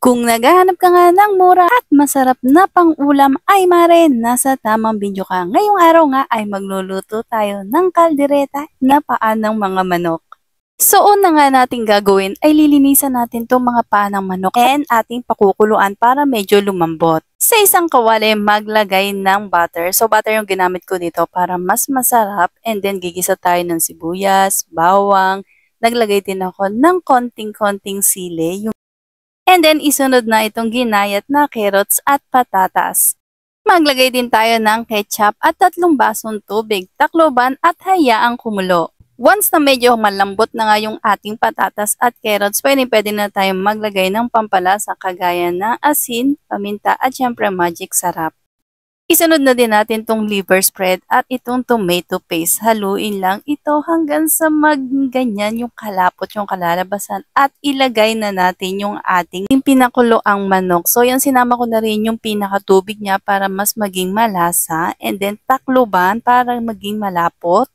Kung naghahanap ka nga ng mura at masarap na pang-ulam ay mare, nasa tamang video ka. Ngayong araw nga ay magluluto tayo ng kaldereta na paa ng mga manok. So una nga natin gagawin ay lilinisan natin itong mga paa ng manok and ating pakukuluan para medyo lumambot. Sa isang kawali maglagay ng butter. So butter yung ginamit ko dito para mas masarap, and then gigisa tayo ng sibuyas, bawang. Naglagay din ako ng konting-konting sili. And then, isunod na itong ginayat na carrots at patatas. Maglagay din tayo ng ketchup at 3 basong tubig, takloban at hayaang kumulo. Once na medyo malambot na nga yung ating patatas at carrots, pwede na tayong maglagay ng pampalasa kagaya ng asin, paminta at syempre magic sarap. Isunod na din natin itong liver spread at itong tomato paste. Haluin lang ito hanggang sa magganyan yung kalapot, yung kalalabasan, at ilagay na natin yung ating pinakulo ang manok. So yan, sinama ko na rin yung pinakatubig niya para mas maging malasa, and then takloban para maging malapot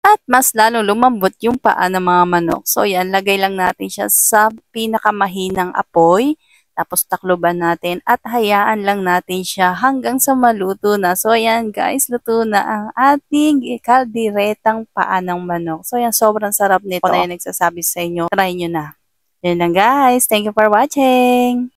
at mas lalo lumambot yung paa ng mga manok. So yan, lagay lang natin siya sa pinakamahinang apoy. Tapos takloban natin at hayaan lang natin siya hanggang sa maluto na. So ayan guys, luto na ang ating kalderetang paa ng manok. So ayan, sobrang sarap nito. Ako na yung nagsasabi sa inyo, try nyo na. Yan lang guys, thank you for watching!